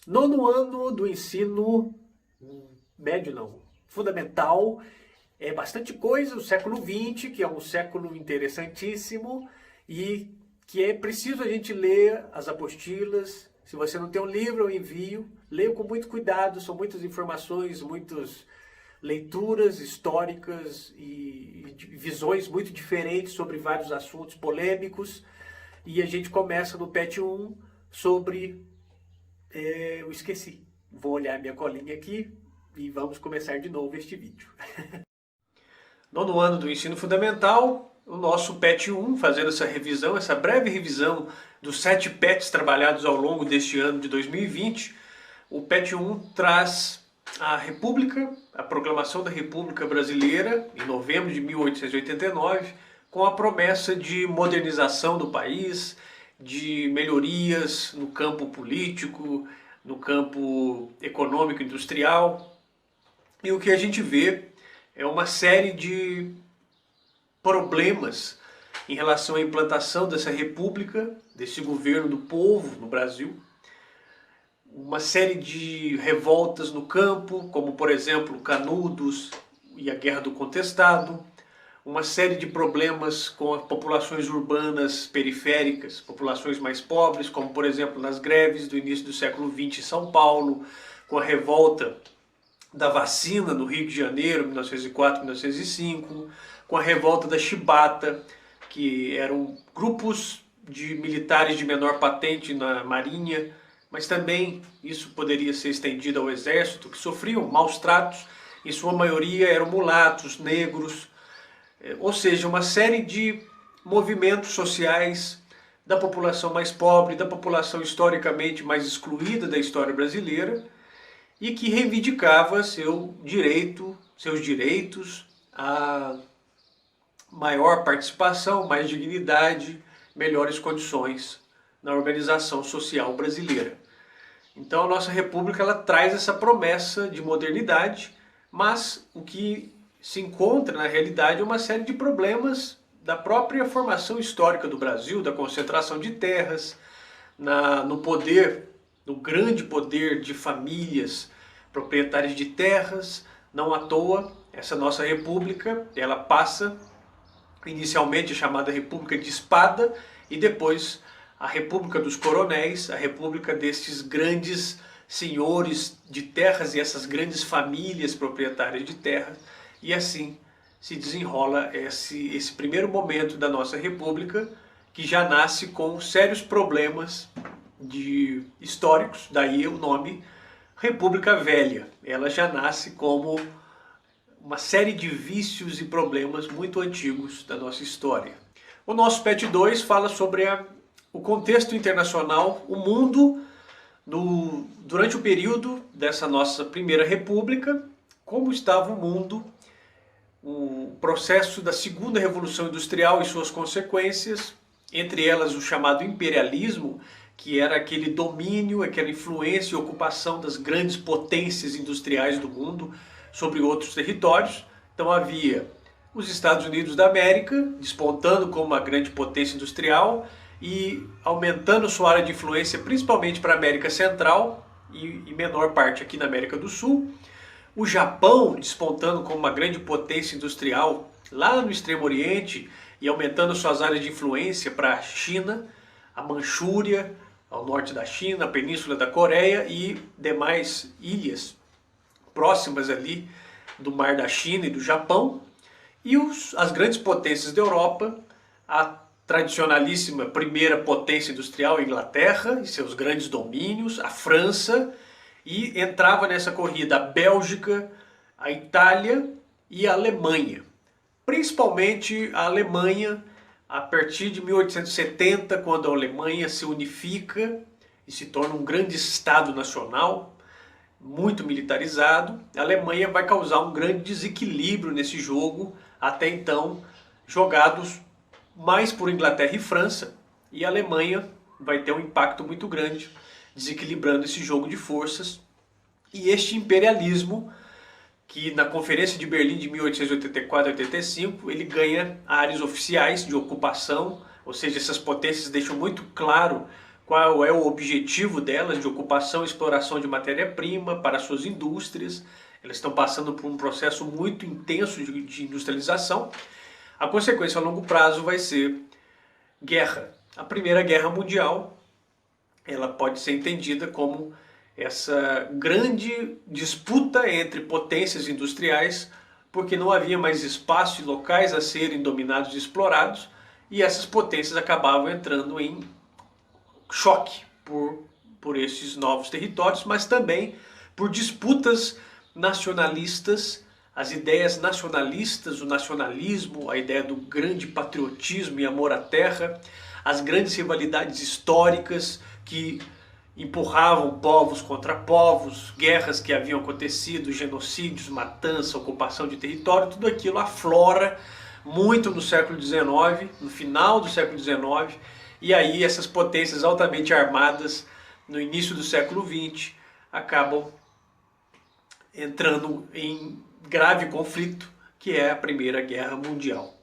Nono ano do ensino médio, não, fundamental. É bastante coisa, o século XX, que é um século interessantíssimo e que é preciso a gente ler as apostilas. Se você não tem um livro, eu envio. Leio com muito cuidado, são muitas informações, muitas leituras históricas e visões muito diferentes sobre vários assuntos polêmicos. E a gente começa no PET 1 sobre... eu esqueci. Vou olhar minha colinha aqui e vamos começar de novo este vídeo. Nono ano do ensino fundamental, o nosso PET 1, fazendo essa revisão, essa breve revisão dos 7 PETs trabalhados ao longo deste ano de 2020. O PET 1 traz a República, a proclamação da República Brasileira, em novembro de 1889, com a promessa de modernização do país, de melhorias no campo político, no campo econômico e industrial. E o que a gente vê é uma série de problemas em relação à implantação dessa república, desse governo do povo no Brasil. Uma série de revoltas no campo, como por exemplo Canudos e a Guerra do Contestado. Uma série de problemas com as populações urbanas periféricas, populações mais pobres, como por exemplo nas greves do início do século XX em São Paulo, com a revolta da vacina no Rio de Janeiro, 1904, 1905, com a revolta da Chibata, que eram grupos de militares de menor patente na marinha, mas também isso poderia ser estendido ao exército, que sofriam maus tratos, em sua maioria eram mulatos, negros, ou seja, uma série de movimentos sociais da população mais pobre, da população historicamente mais excluída da história brasileira, e que reivindicava seus direitos a maior participação, mais dignidade, melhores condições na organização social brasileira. Então a nossa república ela traz essa promessa de modernidade, mas o que se encontra na realidade é uma série de problemas da própria formação histórica do Brasil, da concentração de terras, no poder, no grande poder de famílias proprietárias de terras. Não à toa, essa nossa república, ela passa inicialmente chamada República de Espada e depois a República dos Coronéis, a República destes grandes senhores de terras e essas grandes famílias proprietárias de terras. E assim se desenrola esse primeiro momento da nossa república, que já nasce com sérios problemas históricos, daí o nome República Velha. Ela já nasce como uma série de vícios e problemas muito antigos da nossa história. O nosso PET 2 fala sobre o contexto internacional, o mundo, durante o período dessa nossa primeira república, como estava o mundo, o processo da segunda revolução industrial e suas consequências, entre elas o chamado imperialismo, que era aquele domínio, aquela influência e ocupação das grandes potências industriais do mundo sobre outros territórios. Então havia os Estados Unidos da América, despontando como uma grande potência industrial e aumentando sua área de influência principalmente para a América Central e menor parte aqui na América do Sul. O Japão despontando como uma grande potência industrial lá no Extremo Oriente e aumentando suas áreas de influência para a China, a Manchúria, ao norte da China, a Península da Coreia e demais ilhas próximas ali do Mar da China e do Japão. E as grandes potências da Europa, a tradicionalíssima primeira potência industrial, a Inglaterra e seus grandes domínios, a França, e entrava nessa corrida a Bélgica, a Itália e a Alemanha. Principalmente a Alemanha, a partir de 1870, quando a Alemanha se unifica e se torna um grande Estado nacional, muito militarizado, a Alemanha vai causar um grande desequilíbrio nesse jogo, até então jogados mais por Inglaterra e França, e a Alemanha vai ter um impacto muito grande, desequilibrando esse jogo de forças. E este imperialismo, que na Conferência de Berlim de 1884 e 85, ele ganha áreas oficiais de ocupação, ou seja, essas potências deixam muito claro qual é o objetivo delas de ocupação e exploração de matéria-prima para suas indústrias. Elas estão passando por um processo muito intenso de industrialização. A consequência a longo prazo vai ser guerra. A Primeira Guerra Mundial, ela pode ser entendida como essa grande disputa entre potências industriais, porque não havia mais espaço e locais a serem dominados e explorados, e essas potências acabavam entrando em choque por esses novos territórios, mas também por disputas nacionalistas, as ideias nacionalistas, o nacionalismo, a ideia do grande patriotismo e amor à terra, as grandes rivalidades históricas que empurravam povos contra povos, guerras que haviam acontecido, genocídios, matança, ocupação de território, tudo aquilo aflora muito no século XIX, no final do século XIX, e aí essas potências altamente armadas no início do século XX acabam entrando em grave conflito, que é a Primeira Guerra Mundial.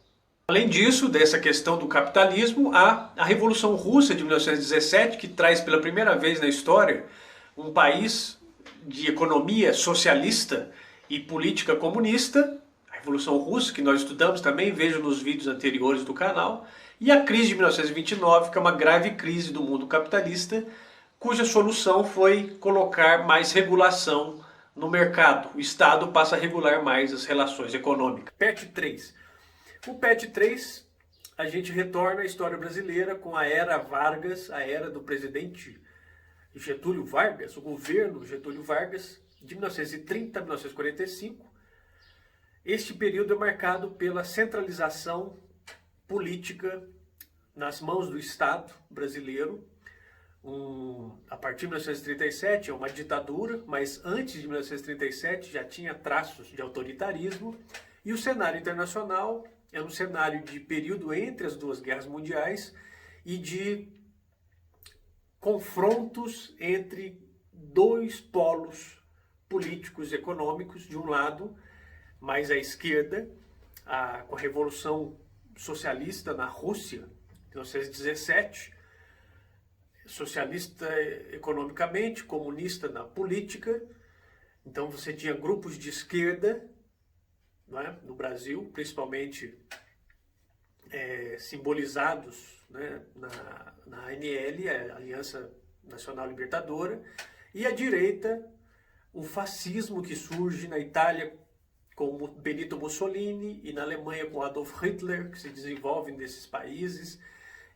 Além disso, dessa questão do capitalismo, há a Revolução Russa de 1917, que traz pela primeira vez na história um país de economia socialista e política comunista, a Revolução Russa, que nós estudamos também, vejo nos vídeos anteriores do canal, e a crise de 1929, que é uma grave crise do mundo capitalista, cuja solução foi colocar mais regulação no mercado. O Estado passa a regular mais as relações econômicas. PET 3. O PET 3, a gente retorna à história brasileira com a era Vargas, a era do presidente Getúlio Vargas, o governo Getúlio Vargas, de 1930 a 1945. Este período é marcado pela centralização política nas mãos do Estado brasileiro. A partir de 1937 é uma ditadura, mas antes de 1937 já tinha traços de autoritarismo, e o cenário internacional é um cenário de período entre as duas guerras mundiais e de confrontos entre dois polos políticos e econômicos. De um lado, mais à esquerda, com a Revolução Socialista na Rússia, em 1917, socialista economicamente, comunista na política. Então você tinha grupos de esquerda, não é, no Brasil, principalmente simbolizados, né, na ANL, a Aliança Nacional Libertadora, e a direita, o fascismo que surge na Itália com Benito Mussolini e na Alemanha com Adolf Hitler, que se desenvolve nesses países.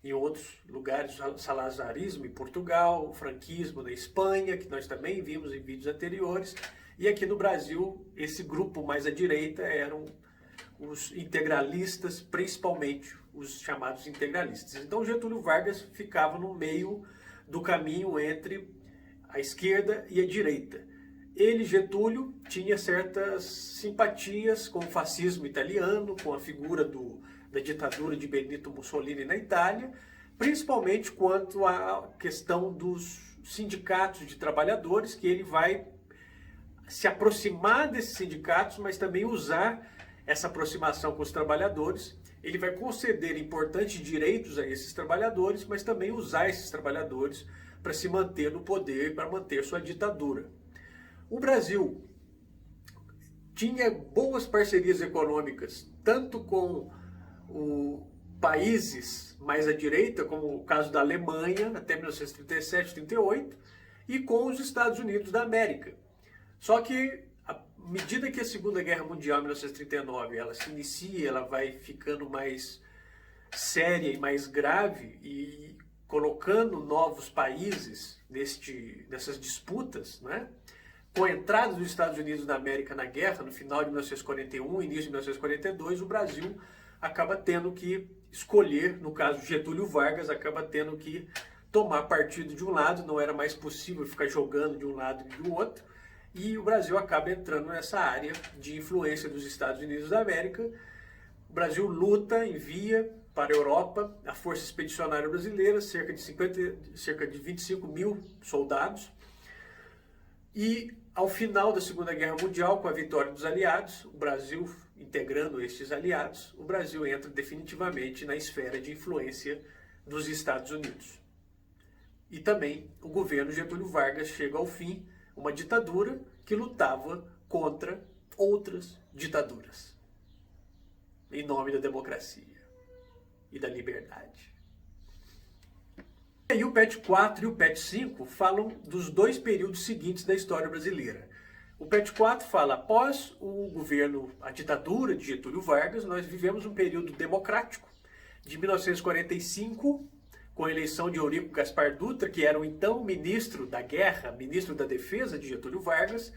Em outros lugares, o salazarismo em Portugal, o franquismo na Espanha, que nós também vimos em vídeos anteriores. E aqui no Brasil, esse grupo mais à direita eram os integralistas, principalmente os chamados integralistas. Então Getúlio Vargas ficava no meio do caminho entre a esquerda e a direita. Ele, Getúlio, tinha certas simpatias com o fascismo italiano, com a figura da ditadura de Benito Mussolini na Itália, principalmente quanto à questão dos sindicatos de trabalhadores, que ele vai se aproximar desses sindicatos, mas também usar essa aproximação com os trabalhadores. Ele vai conceder importantes direitos a esses trabalhadores, mas também usar esses trabalhadores para se manter no poder, para manter sua ditadura. O Brasil tinha boas parcerias econômicas, tanto com países mais à direita, como o caso da Alemanha, até 1937, 38, e com os Estados Unidos da América. Só que, à medida que a Segunda Guerra Mundial, em 1939, ela se inicia, ela vai ficando mais séria e mais grave, e colocando novos países nessas disputas, né? Com a entrada dos Estados Unidos da América na guerra, no final de 1941, início de 1942, o Brasil acaba tendo que escolher, no caso Getúlio Vargas, acaba tendo que tomar partido de um lado, não era mais possível ficar jogando de um lado e do outro, e o Brasil acaba entrando nessa área de influência dos Estados Unidos da América. O Brasil luta, envia para a Europa a Força Expedicionária Brasileira, cerca de 25 mil soldados, e ao final da Segunda Guerra Mundial, com a vitória dos aliados, o Brasil integrando estes aliados, o Brasil entra definitivamente na esfera de influência dos Estados Unidos. e também o governo Getúlio Vargas chega ao fim, uma ditadura que lutava contra outras ditaduras, em nome da democracia e da liberdade. E o PET 4 e o PET 5 falam dos dois períodos seguintes da história brasileira. O PET 4 fala, após o governo, a ditadura de Getúlio Vargas, nós vivemos um período democrático, de 1945, com a eleição de Eurico Gaspar Dutra, que era o então ministro da Guerra, ministro da Defesa de Getúlio Vargas,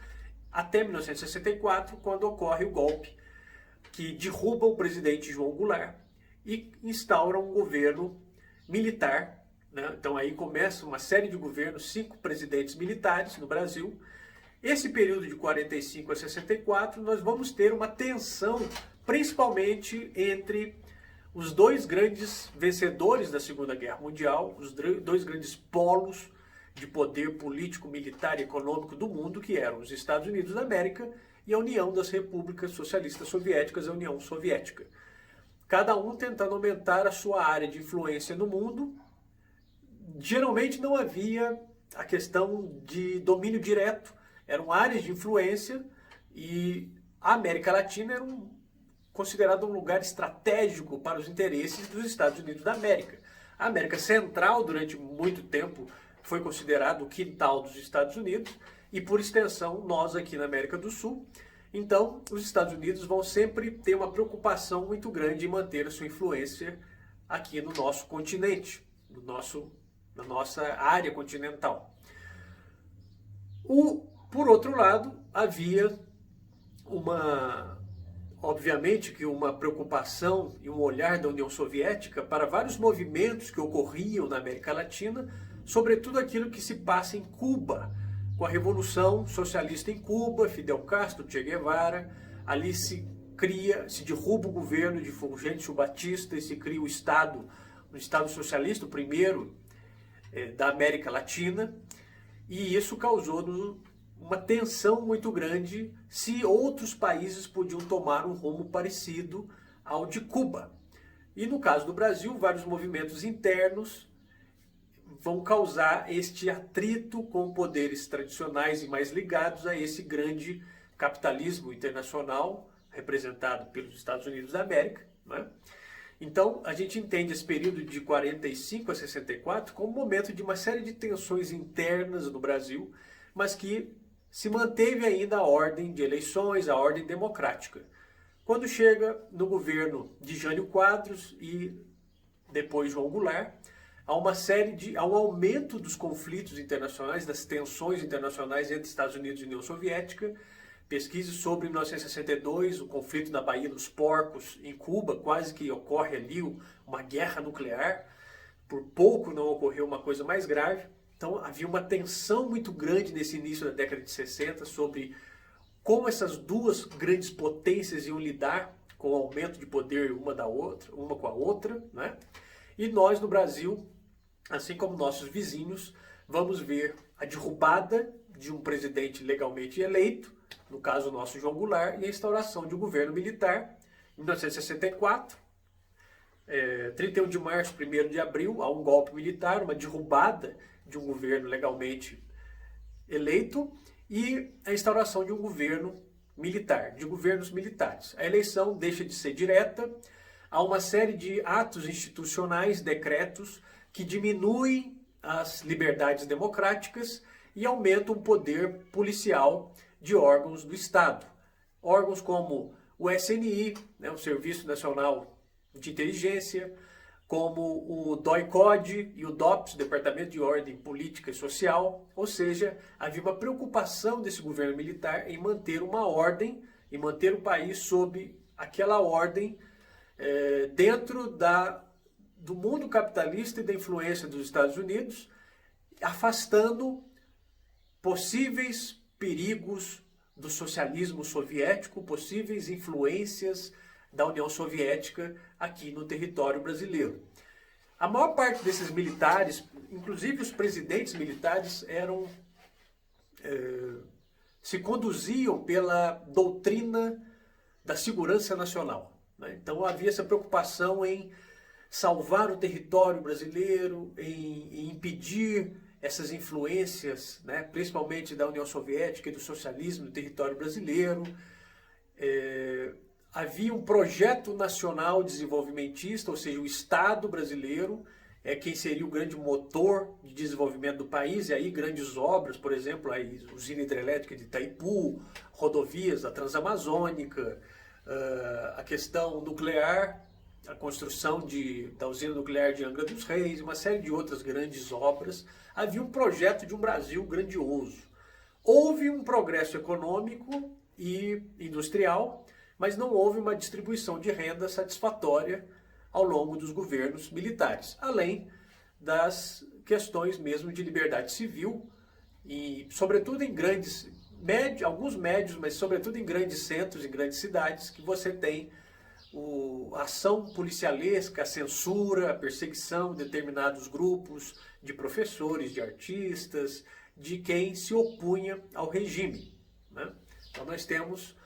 até 1964, quando ocorre o golpe que derruba o presidente João Goulart e instaura um governo militar, né? Então aí começa uma série de governos, 5 presidentes militares no Brasil. Esse período de 45 a 64, nós vamos ter uma tensão, principalmente entre os dois grandes vencedores da Segunda Guerra Mundial, os dois grandes polos de poder político, militar e econômico do mundo, que eram os Estados Unidos da América e a União das Repúblicas Socialistas Soviéticas, a União Soviética. Cada um tentando aumentar a sua área de influência no mundo. Geralmente não havia a questão de domínio direto, eram áreas de influência e a América Latina era considerado um lugar estratégico para os interesses dos Estados Unidos da América. A América Central, durante muito tempo, foi considerado o quintal dos Estados Unidos e, por extensão, nós aqui na América do Sul. Então, os Estados Unidos vão sempre ter uma preocupação muito grande em manter a sua influência aqui no nosso continente, na nossa área continental. Por outro lado, havia obviamente que uma preocupação e um olhar da União Soviética para vários movimentos que ocorriam na América Latina, sobretudo aquilo que se passa em Cuba, com a Revolução Socialista em Cuba, Fidel Castro, Che Guevara. Ali se derruba o governo de Fulgêncio Batista e se cria um Estado socialista, o primeiro da América Latina, e isso causou uma tensão muito grande se outros países podiam tomar um rumo parecido ao de Cuba. E no caso do Brasil, vários movimentos internos vão causar este atrito com poderes tradicionais e mais ligados a esse grande capitalismo internacional representado pelos Estados Unidos da América, né? Então, a gente entende esse período de 45 a 64 como um momento de uma série de tensões internas no Brasil, mas que se manteve ainda a ordem de eleições, a ordem democrática. Quando chega no governo de Jânio Quadros e depois João Goulart, há um aumento dos conflitos internacionais, das tensões internacionais entre Estados Unidos e União Soviética. Pesquisas sobre 1962, o conflito na Baía dos Porcos, em Cuba, quase que ocorre ali uma guerra nuclear. Por pouco não ocorreu uma coisa mais grave. Então havia uma tensão muito grande nesse início da década de 60 sobre como essas duas grandes potências iam lidar com o aumento de poder uma com a outra, né? E nós no Brasil, assim como nossos vizinhos, vamos ver a derrubada de um presidente legalmente eleito, no caso nosso João Goulart, e a instauração de um governo militar em 1964. 31 de março, 1º de abril, há um golpe militar, uma derrubada de um governo legalmente eleito e a instauração de um governo militar, de governos militares. A eleição deixa de ser direta, há uma série de atos institucionais, decretos, que diminuem as liberdades democráticas e aumentam o poder policial de órgãos do Estado. Órgãos como o SNI, né, o Serviço Nacional de Inteligência, como o DOI-CODE e o DOPS, Departamento de Ordem Política e Social. Ou seja, havia uma preocupação desse governo militar em manter uma ordem, em manter o país sob aquela ordem dentro do mundo capitalista e da influência dos Estados Unidos, afastando possíveis perigos do socialismo soviético, possíveis influências da União Soviética aqui no território brasileiro. A maior parte desses militares, inclusive os presidentes militares, se conduziam pela doutrina da segurança nacional, né? Então havia essa preocupação em salvar o território brasileiro, em impedir essas influências, né, principalmente da União Soviética e do socialismo no território brasileiro. Havia um projeto nacional desenvolvimentista, ou seja, o Estado brasileiro é quem seria o grande motor de desenvolvimento do país, e aí grandes obras, por exemplo, a usina hidrelétrica de Itaipu, rodovias da Transamazônica, a questão nuclear, a construção da usina nuclear de Angra dos Reis, uma série de outras grandes obras. Havia um projeto de um Brasil grandioso. Houve um progresso econômico e industrial, mas não houve uma distribuição de renda satisfatória ao longo dos governos militares, além das questões mesmo de liberdade civil, e sobretudo em alguns médios, mas sobretudo em grandes centros, em grandes cidades, que você tem a ação policialesca, a censura, a perseguição de determinados grupos de professores, de artistas, de quem se opunha ao regime, né? Então nós temos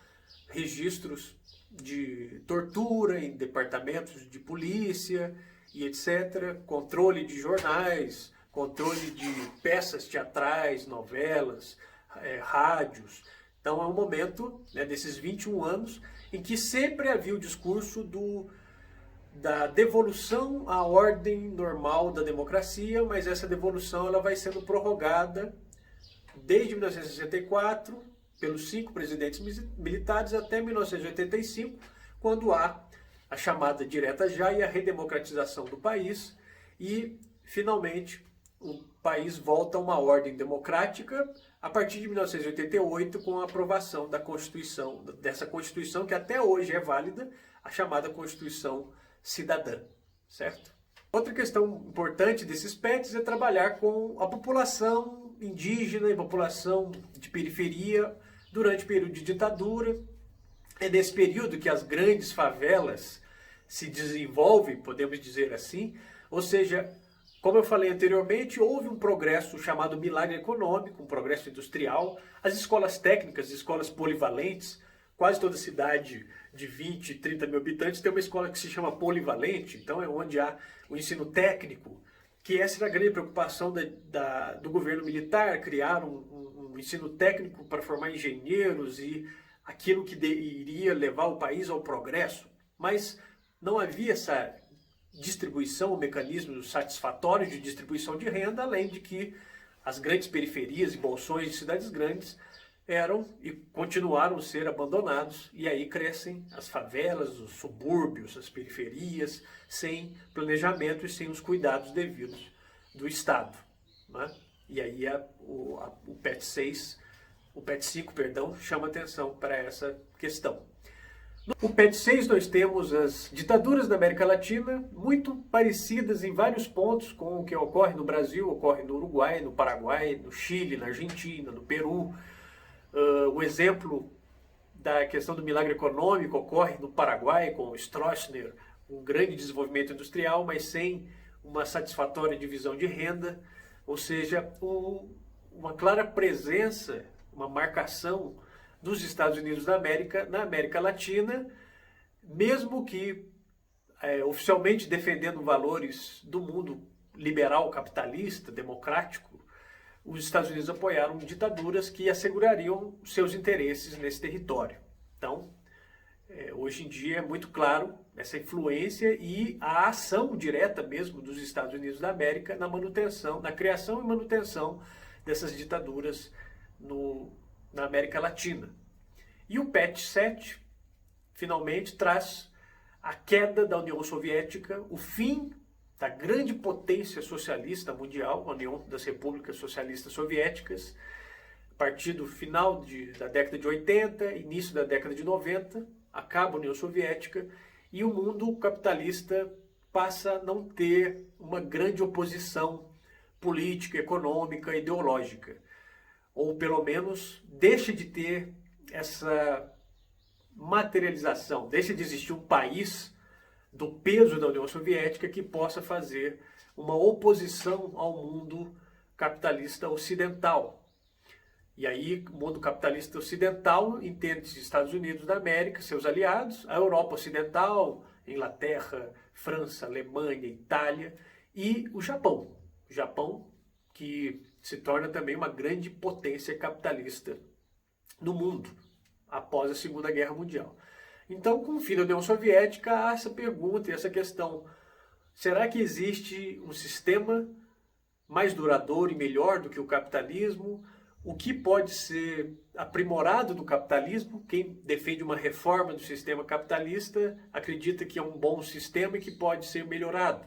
registros de tortura em departamentos de polícia e etc., controle de jornais, controle de peças teatrais, novelas, rádios. Então é um momento, né, desses 21 anos em que sempre havia o discurso da devolução à ordem normal da democracia, mas essa devolução ela vai sendo prorrogada desde 1964, pelos 5 presidentes militares, até 1985, quando há a chamada direta já e a redemocratização do país, e finalmente o país volta a uma ordem democrática a partir de 1988, com a aprovação dessa Constituição que até hoje é válida, a chamada Constituição Cidadã, certo? Outra questão importante desses PETs é trabalhar com a população indígena e população de periferia durante o período de ditadura. É nesse período que as grandes favelas se desenvolvem, podemos dizer assim, ou seja, como eu falei anteriormente, houve um progresso chamado milagre econômico, um progresso industrial, as escolas técnicas, escolas polivalentes, quase toda cidade de 20, 30 mil habitantes tem uma escola que se chama polivalente, então é onde há o ensino técnico, que essa era a grande preocupação do governo militar, criar um ensino técnico para formar engenheiros e aquilo que iria levar o país ao progresso. Mas não havia essa distribuição, o mecanismo satisfatório de distribuição de renda, além de que as grandes periferias e bolsões de cidades grandes eram e continuaram a ser abandonados, e aí crescem as favelas, os subúrbios, as periferias, sem planejamento e sem os cuidados devidos do Estado, né? E aí o PET 6, o PET 5, perdão, chama atenção para essa questão. No PET 6 nós temos as ditaduras da América Latina, muito parecidas em vários pontos com o que ocorre no Brasil, ocorre no Uruguai, no Paraguai, no Chile, na Argentina, no Peru. O exemplo da questão do milagre econômico ocorre no Paraguai, com o Stroessner, um grande desenvolvimento industrial, mas sem uma satisfatória divisão de renda, ou seja, uma clara presença, uma marcação dos Estados Unidos da América na América Latina, mesmo que oficialmente defendendo valores do mundo liberal, capitalista, democrático, os Estados Unidos apoiaram ditaduras que assegurariam seus interesses nesse território. Então, hoje em dia é muito claro essa influência e a ação direta mesmo dos Estados Unidos da América na manutenção, na criação e manutenção dessas ditaduras na América Latina. E o PET 7, finalmente, traz a queda da União Soviética, o fim da grande potência socialista mundial, a União das Repúblicas Socialistas Soviéticas, a partir do final da década de 80, início da década de 90, acaba a União Soviética e o mundo capitalista passa a não ter uma grande oposição política, econômica, ideológica. Ou pelo menos deixa de ter essa materialização, deixa de existir um país do peso da União Soviética que possa fazer uma oposição ao mundo capitalista ocidental. E aí, o mundo capitalista ocidental entende os Estados Unidos da América, seus aliados, a Europa Ocidental, Inglaterra, França, Alemanha, Itália e o Japão. O Japão que se torna também uma grande potência capitalista no mundo após a Segunda Guerra Mundial. Então, com o fim da União Soviética, há essa pergunta e essa questão: será que existe um sistema mais duradouro e melhor do que o capitalismo? O que pode ser aprimorado do capitalismo? Quem defende uma reforma do sistema capitalista acredita que é um bom sistema e que pode ser melhorado.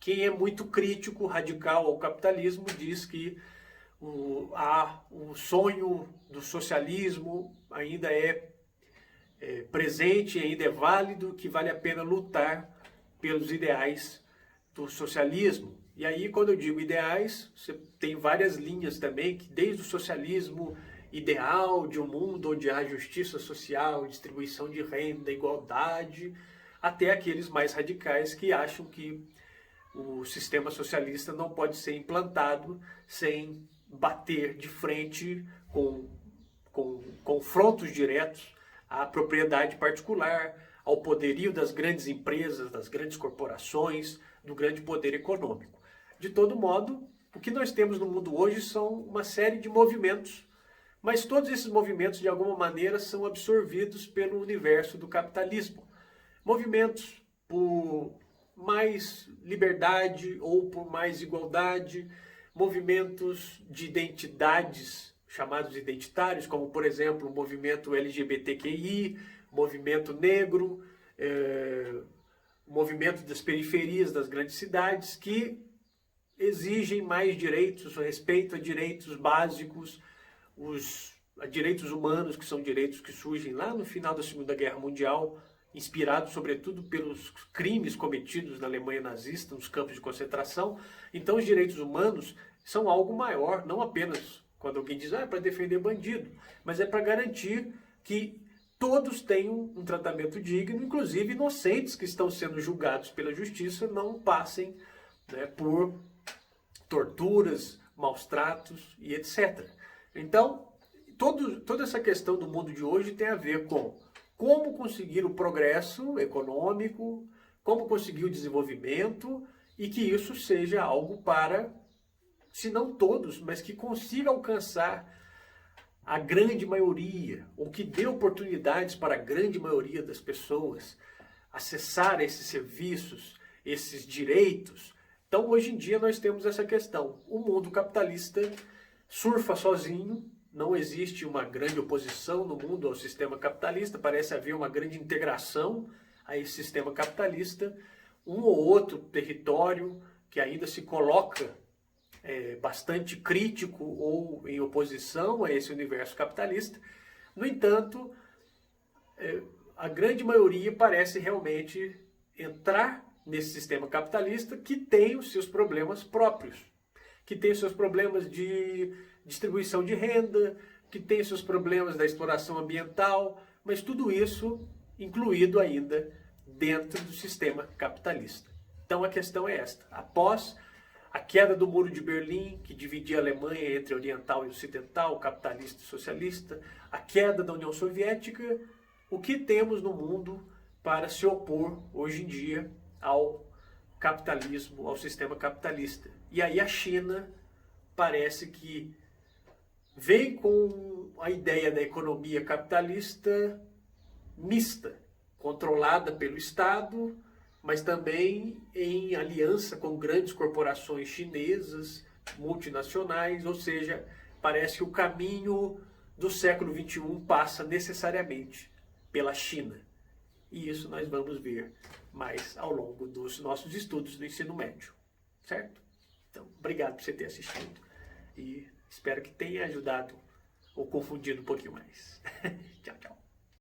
Quem é muito crítico, radical ao capitalismo, diz que o sonho do socialismo ainda é presente, ainda é válido, que vale a pena lutar pelos ideais do socialismo. E aí, quando eu digo ideais, você tem várias linhas também, que desde o socialismo ideal de um mundo onde há justiça social, distribuição de renda, igualdade, até aqueles mais radicais que acham que o sistema socialista não pode ser implantado sem bater de frente com confrontos diretos à propriedade particular, ao poderio das grandes empresas, das grandes corporações, do grande poder econômico. De todo modo, o que nós temos no mundo hoje são uma série de movimentos, mas todos esses movimentos, de alguma maneira, são absorvidos pelo universo do capitalismo. Movimentos por mais liberdade ou por mais igualdade, movimentos de identidades chamados identitários, como, por exemplo, o movimento LGBTQI, movimento negro, movimento das periferias das grandes cidades, que exigem mais direitos, respeito a direitos básicos, a direitos humanos, que são direitos que surgem lá no final da Segunda Guerra Mundial, inspirados sobretudo pelos crimes cometidos na Alemanha nazista, nos campos de concentração. Então os direitos humanos são algo maior, não apenas quando alguém diz é para defender bandido, mas é para garantir que todos tenham um tratamento digno, inclusive inocentes que estão sendo julgados pela justiça não passem, né, por torturas, maus tratos e etc. Então, toda essa questão do mundo de hoje tem a ver com como conseguir o progresso econômico, como conseguir o desenvolvimento e que isso seja algo para, se não todos, mas que consiga alcançar a grande maioria, ou que dê oportunidades para a grande maioria das pessoas acessar esses serviços, esses direitos. Então, hoje em dia, nós temos essa questão. O mundo capitalista surfa sozinho, não existe uma grande oposição no mundo ao sistema capitalista, parece haver uma grande integração a esse sistema capitalista. Um ou outro território que ainda se coloca bastante crítico ou em oposição a esse universo capitalista. No entanto, a grande maioria parece realmente entrar nesse sistema capitalista que tem os seus problemas próprios, que tem os seus problemas de distribuição de renda, que tem os seus problemas da exploração ambiental, mas tudo isso incluído ainda dentro do sistema capitalista. Então a questão é esta: após a queda do Muro de Berlim, que dividia a Alemanha entre oriental e ocidental, capitalista e socialista, a queda da União Soviética, o que temos no mundo para se opor hoje em dia ao capitalismo, ao sistema capitalista? E aí a China parece que vem com a ideia da economia capitalista mista, controlada pelo Estado, mas também em aliança com grandes corporações chinesas, multinacionais, ou seja, parece que o caminho do século XXI passa necessariamente pela China. E isso nós vamos ver mais ao longo dos nossos estudos do ensino médio, certo? Então, obrigado por você ter assistido e espero que tenha ajudado ou confundido um pouquinho mais. Tchau, tchau.